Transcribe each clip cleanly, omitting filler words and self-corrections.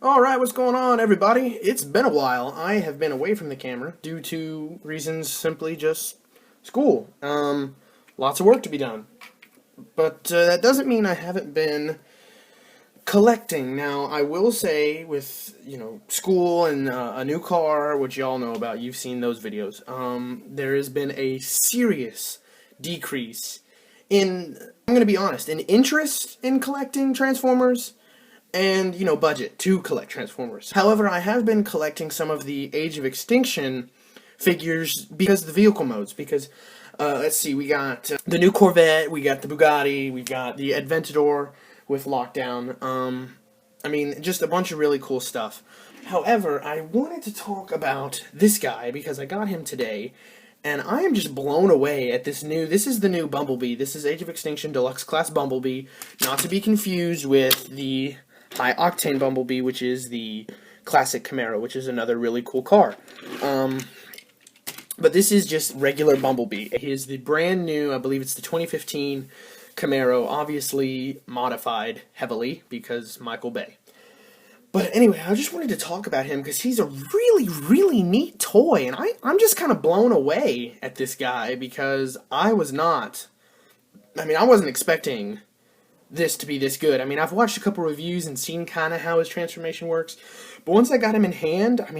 Alright, what's going on, everybody? It's been a while. I have been away from the camera due to reasons simply just school. Lots of work to be done. But that doesn't mean I haven't been collecting. Now, I will say with, school and a new car, which y'all know about, you've seen those videos, there has been a serious decrease in, I'm going to be honest, in interest in collecting Transformers and, budget to collect Transformers. However, I have been collecting some of the Age of Extinction figures because of the vehicle modes, because, let's see, we got the new Corvette, we got the Bugatti, we got the Aventador with Lockdown, just a bunch of really cool stuff. However, I wanted to talk about this guy because I got him today, and I am just blown away at this is the new Bumblebee. This is Age of Extinction Deluxe Class Bumblebee, not to be confused with the High Octane Bumblebee, which is the classic Camaro, which is another really cool car. But this is just regular Bumblebee. It is the brand new, I believe it's the 2015 Camaro, obviously modified heavily because Michael Bay. But anyway, I just wanted to talk about him because he's a really, really neat toy, and I'm just kind of blown away at this guy because I wasn't expecting this to be this good. I've watched a couple reviews and seen kind of how his transformation works, but once I got him in hand, I'm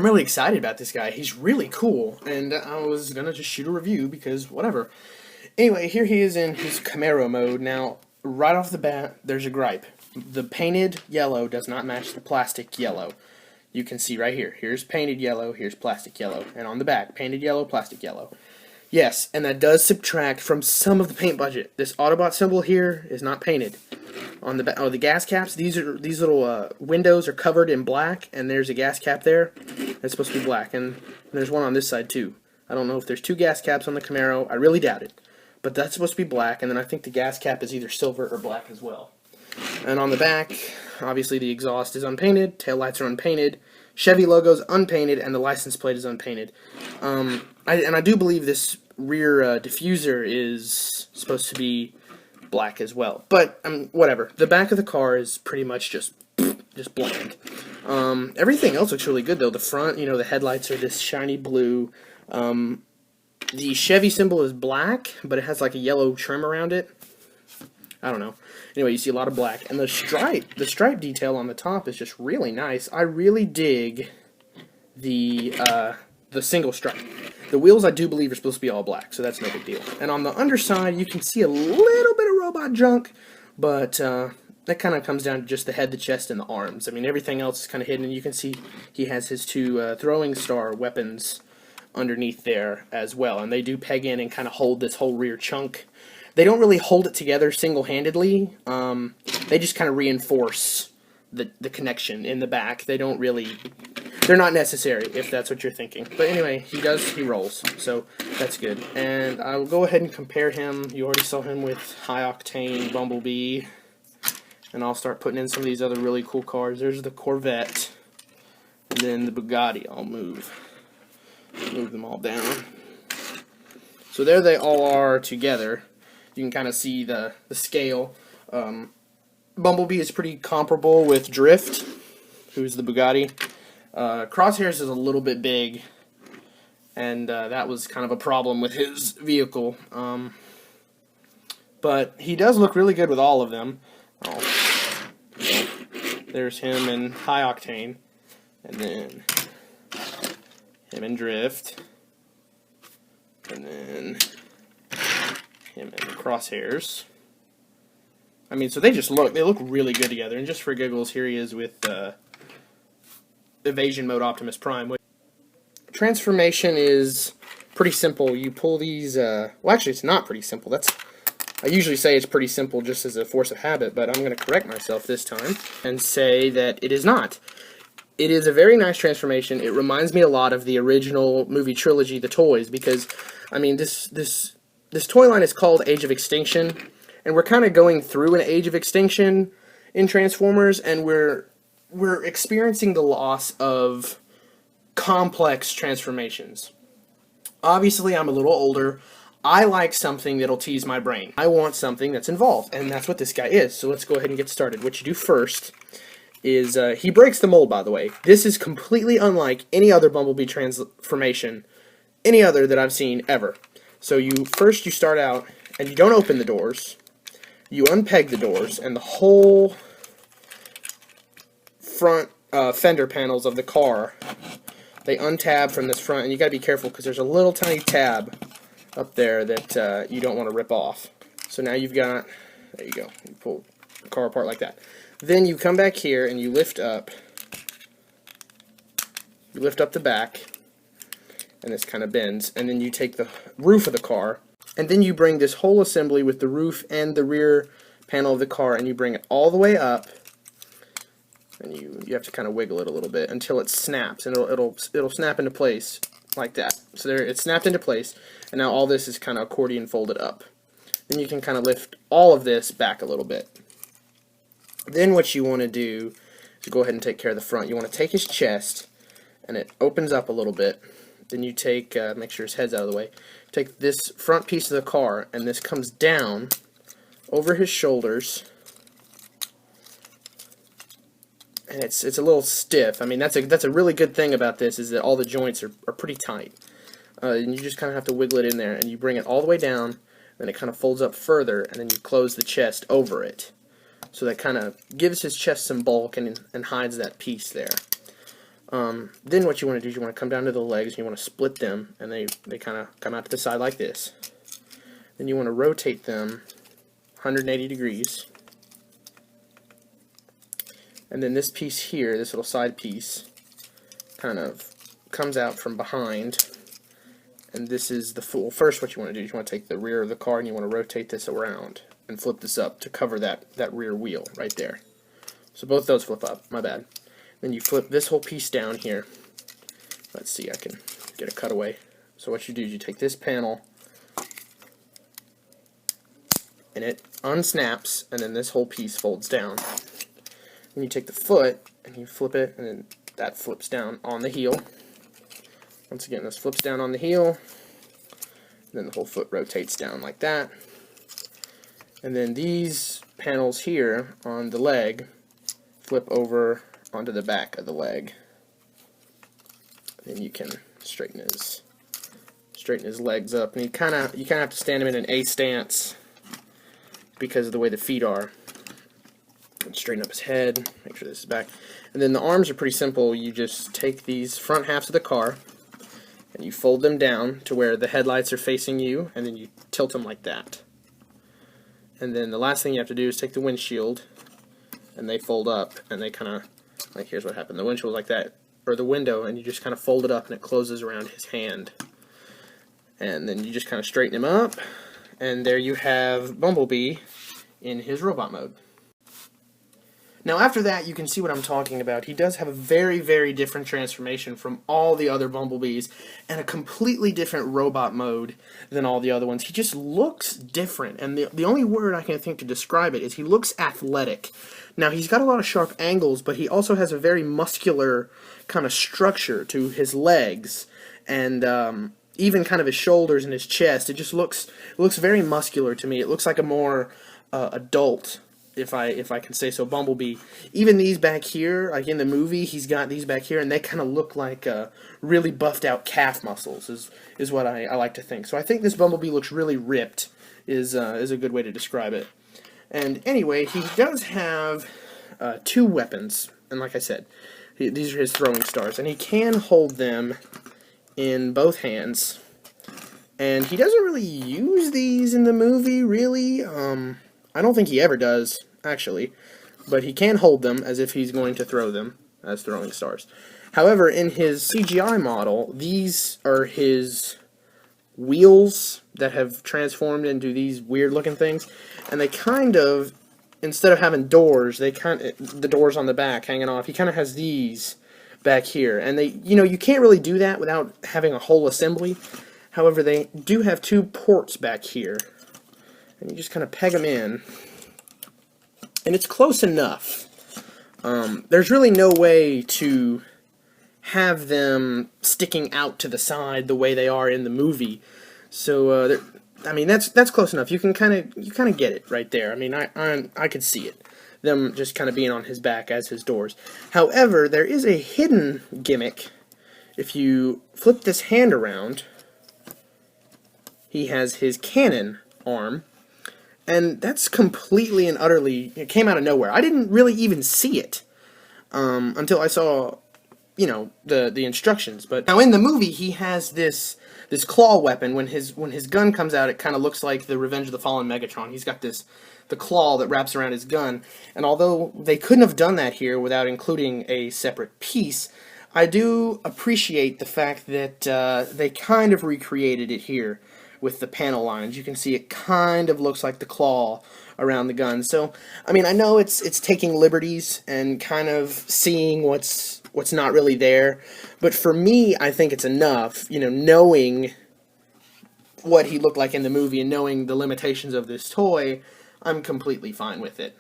really excited about this guy. He's really cool, and I was gonna just shoot a review because whatever. Anyway, here he is in his Camaro mode. Now, right off the bat, there's a gripe. The painted yellow does not match the plastic yellow. You can see right here. Here's painted yellow, here's plastic yellow, and on the back, painted yellow, plastic yellow. Yes, and that does subtract from some of the paint budget. This Autobot symbol here is not painted. On the gas caps, these little windows are covered in black, and there's a gas cap there. It's supposed to be black, and there's one on this side too. I don't know if there's two gas caps on the Camaro. I really doubt it. But that's supposed to be black, and then I think the gas cap is either silver or black as well. And on the back, obviously the exhaust is unpainted, taillights are unpainted, Chevy logo's unpainted, and the license plate is unpainted. I do believe this rear diffuser is supposed to be black as well. But, whatever. The back of the car is pretty much just bland. Everything else looks really good, though. The front, the headlights are this shiny blue. The Chevy symbol is black, but it has like a yellow trim around it. I don't know. Anyway, you see a lot of black. And the stripe detail on the top is just really nice. I really dig the single stripe. The wheels, I do believe, are supposed to be all black, so that's no big deal. And on the underside, you can see a little bit of robot junk, but that kind of comes down to just the head, the chest, and the arms. Everything else is kind of hidden, and you can see he has his two throwing star weapons underneath there as well, and they do peg in and kind of hold this whole rear chunk. They don't really hold it together single-handedly. They just kind of reinforce the connection in the back. They're not necessary, if that's what you're thinking. But anyway, he rolls, so that's good. And I'll go ahead and compare him. You already saw him with High Octane Bumblebee. And I'll start putting in some of these other really cool cars. There's the Corvette. And then the Bugatti. I'll move them all down. So there they all are together. You can kind of see the scale. Bumblebee is pretty comparable with Drift, who's the Bugatti. Crosshairs is a little bit big, and that was kind of a problem with his vehicle. But he does look really good with all of them. There's him in High Octane, and then him in Drift, and then him in Crosshairs. So they look really good together. And just for giggles, here he is with Evasion Mode Optimus Prime. Transformation is pretty simple. You pull these, well, actually it's not pretty simple. I usually say it's pretty simple just as a force of habit, but I'm going to correct myself this time and say that it is not. It is a very nice transformation. It reminds me a lot of the original movie trilogy, The Toys, because, this toy line is called Age of Extinction, and we're kind of going through an Age of Extinction in Transformers, and we're experiencing the loss of complex transformations. Obviously, I'm a little older. I like something that'll tease my brain. I want something that's involved, and that's what this guy is. So let's go ahead and get started. What you do first is, he breaks the mold, by the way. This is completely unlike any other Bumblebee transformation, any other that I've seen ever. So you start out, and you don't open the doors. You unpeg the doors, and the whole front fender panels of the car, they untab from this front, and you gotta be careful because there's a little tiny tab up there that you don't want to rip off. So now you've got, there you go, you pull the car apart like that. Then you come back here and you lift up the back, and this kind of bends, and then you take the roof of the car, and then you bring this whole assembly with the roof and the rear panel of the car, and you bring it all the way up, and you have to kind of wiggle it a little bit until it snaps, and it'll snap into place like that. So there, it's snapped into place, and now all this is kind of accordion folded up. Then you can kind of lift all of this back a little bit. Then what you want to do is go ahead and take care of the front. You want to take his chest, and it opens up a little bit. Then you take, make sure his head's out of the way, take this front piece of the car, and this comes down over his shoulders, and it's a little stiff. I mean, that's a really good thing about this, is that all the joints are pretty tight. And you just kind of have to wiggle it in there, and you bring it all the way down, then it kind of folds up further, and then you close the chest over it. So that kind of gives his chest some bulk and hides that piece there. Then what you want to do is you want to come down to the legs, and you want to split them, and they kind of come out to the side like this. Then you want to rotate them 180 degrees. And then this piece here, this little side piece, kind of comes out from behind. And this is the full. First, what you want to do is you want to take the rear of the car, and you want to rotate this around and flip this up to cover that rear wheel right there. So both those flip up, my bad. Then you flip this whole piece down here. Let's see, I can get a cutaway. So what you do is you take this panel, and it unsnaps, and then this whole piece folds down. Then you take the foot, and you flip it, and then that flips down on the heel. Once again, this flips down on the heel, and then the whole foot rotates down like that. And then these panels here on the leg flip over onto the back of the leg. Then you can straighten his legs up, and you kind of have to stand him in an A stance because of the way the feet are. And straighten up his head, make sure this is back. And then the arms are pretty simple. You just take these front halves of the car, and you fold them down to where the headlights are facing you, and then you tilt them like that. And then the last thing you have to do is take the windshield, and they fold up, and they kind of, like, here's what happened. The windshield like that, or the window, and you just kind of fold it up, and it closes around his hand. And then you just kind of straighten him up, and there you have Bumblebee in his robot mode. Now after that, you can see what I'm talking about. He does have a very, very different transformation from all the other Bumblebees, and a completely different robot mode than all the other ones. He just looks different, and the only word I can think to describe it is he looks athletic. Now he's got a lot of sharp angles, but he also has a very muscular kind of structure to his legs, and even kind of his shoulders and his chest. It just looks very muscular to me. It looks like a more adult, if I can say so, Bumblebee. Even these back here, like in the movie, he's got these back here, and they kind of look like really buffed out calf muscles, is what I like to think. So I think this Bumblebee looks really ripped, is a good way to describe it. And anyway, he does have 2 weapons, and like I said, these are his throwing stars, and he can hold them in both hands. And he doesn't really use these in the movie, really. I don't think he ever does, actually, but he can hold them as if he's going to throw them as throwing stars. However, in his CGI model, these are his wheels that have transformed into these weird-looking things, and they kind of, instead of having doors, the doors on the back hanging off, he kind of has these back here, and you can't really do that without having a whole assembly. However, they do have 2 ports back here, and you just kind of peg them in, and it's close enough. There's really no way to have them sticking out to the side the way they are in the movie, so I mean, that's close enough. You kind of get it right there. I mean, I could see it. Them just kind of being on his back as his doors. However, there is a hidden gimmick. If you flip this hand around, he has his cannon arm, and that's completely and utterly, it came out of nowhere. I didn't really even see it until I saw, the instructions. But now in the movie, he has this claw weapon. When his gun comes out, it kind of looks like the Revenge of the Fallen Megatron. He's got the claw that wraps around his gun, and although they couldn't have done that here without including a separate piece, I do appreciate the fact that they kind of recreated it here with the panel lines. You can see it kind of looks like the claw around the gun. So, I mean, I know it's taking liberties and kind of seeing what's not really there, but for me, I think it's enough, knowing what he looked like in the movie and knowing the limitations of this toy, I'm completely fine with it.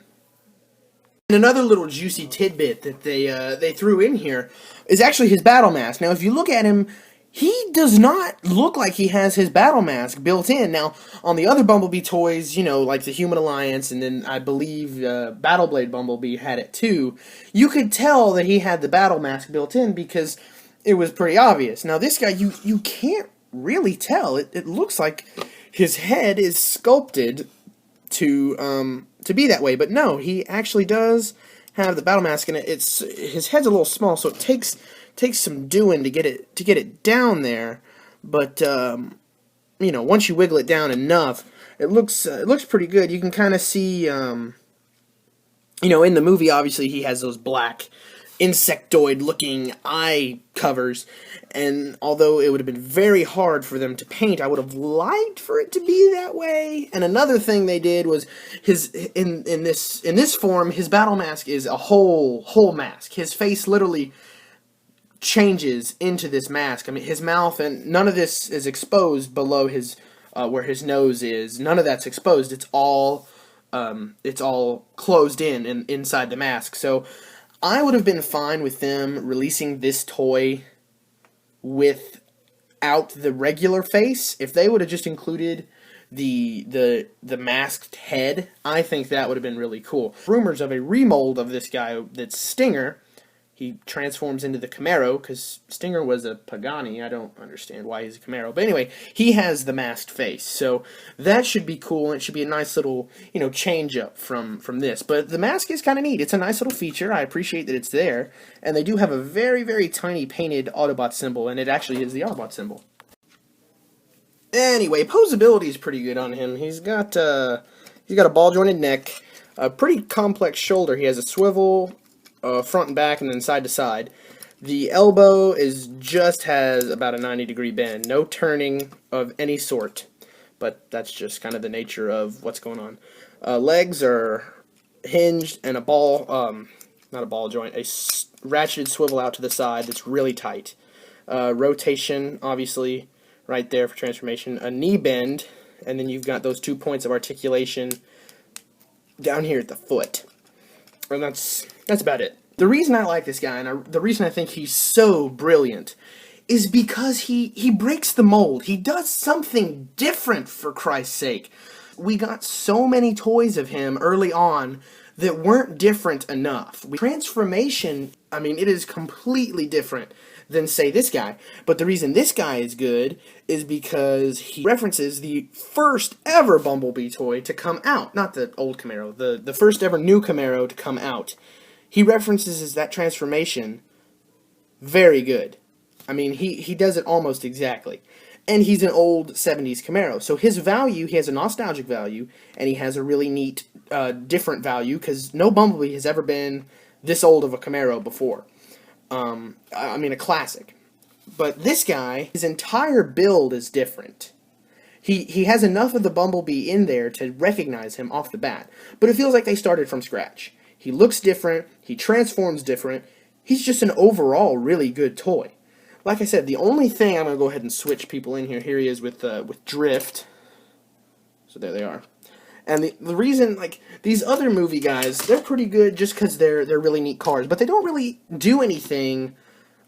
And another little juicy tidbit that they threw in here is actually his battle mask. Now, if you look at him, he does not look like he has his battle mask built in. Now, on the other Bumblebee toys, like the Human Alliance, and then I believe Battleblade Bumblebee had it too, you could tell that he had the battle mask built in because it was pretty obvious. Now, this guy, you can't really tell. It looks like his head is sculpted to be that way, but no, he actually does have the battle mask, and his head's a little small, so it takes some doing to get it down there. But once you wiggle it down enough, it looks pretty good. You can kind of see, in the movie, obviously he has those black insectoid-looking eye covers, and although it would have been very hard for them to paint, I would have liked for it to be that way. And another thing they did was in this form, his battle mask is a whole mask. His face literally changes into this mask. I mean, his mouth and none of this is exposed below his where his nose is. None of that's exposed. It's all closed in and inside the mask. So I would have been fine with them releasing this toy without the regular face. If they would have just included the masked head, I think that would have been really cool. Rumors of a remold of this guy that's Stinger. He transforms into the Camaro, because Stinger was a Pagani. I don't understand why he's a Camaro. But anyway, he has the masked face. So that should be cool, and it should be a nice little, change up from this. But the mask is kind of neat. It's a nice little feature. I appreciate that it's there. And they do have a very, very tiny painted Autobot symbol, and it actually is the Autobot symbol. Anyway, posability is pretty good on him. He's got a ball-jointed neck, a pretty complex shoulder. He has a swivel front and back, and then side to side. The elbow has about a 90-degree bend. No turning of any sort, but that's just kind of the nature of what's going on. Legs are hinged, and not a ball joint, a ratcheted swivel out to the side that's really tight. Rotation, obviously, right there for transformation. A knee bend, and then you've got those 2 points of articulation down here at the foot. And that's about it. The reason I like this guy, and the reason I think he's so brilliant, is because he breaks the mold. He does something different, for Christ's sake. We got so many toys of him early on that weren't different enough. Transformation, I mean, it is completely different than, say, this guy. But the reason this guy is good is because he references the first ever Bumblebee toy to come out. Not the old Camaro, the first ever new Camaro to come out. He references that transformation very good. I mean, he does it almost exactly. And he's an old 70s Camaro. So his value, he has a nostalgic value, and he has a really neat, different value, because no Bumblebee has ever been this old of a Camaro before. I mean, a classic. But this guy, his entire build is different. He has enough of the Bumblebee in there to recognize him off the bat. But it feels like they started from scratch. He looks different. He transforms different. He's just an overall really good toy. Like I said, the only thing, I'm going to go ahead and switch people in here. Here he is with Drift. So there they are. And the reason, like, these other movie guys, they're pretty good just because they're really neat cars. But they don't really do anything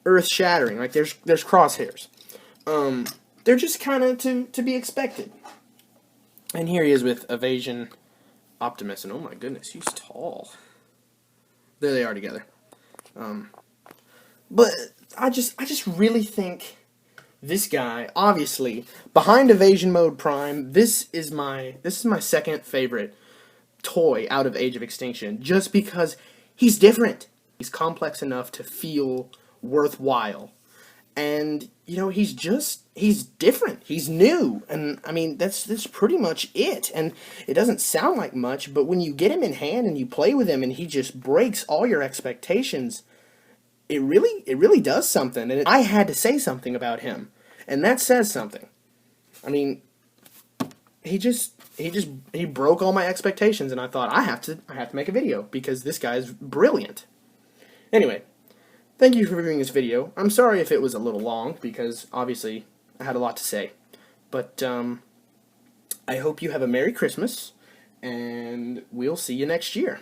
earth-shattering. Like, there's crosshairs. They're just kind of to be expected. And here he is with Evasion Optimus, and oh my goodness, he's tall. There they are together. But I just really think this guy, obviously, behind Evasion Mode Prime, this is my second favorite toy out of Age of Extinction, just because he's different. He's complex enough to feel worthwhile. And, you know, he's different. He's new. And, I mean, that's pretty much it. And it doesn't sound like much, but when you get him in hand and you play with him and he just breaks all your expectations, it really does something. And I had to say something about him. And that says something. I mean, he broke all my expectations, and I thought I have to make a video because this guy's brilliant. Anyway, thank you for viewing this video. I'm sorry if it was a little long because obviously I had a lot to say. But I hope you have a Merry Christmas, and we'll see you next year.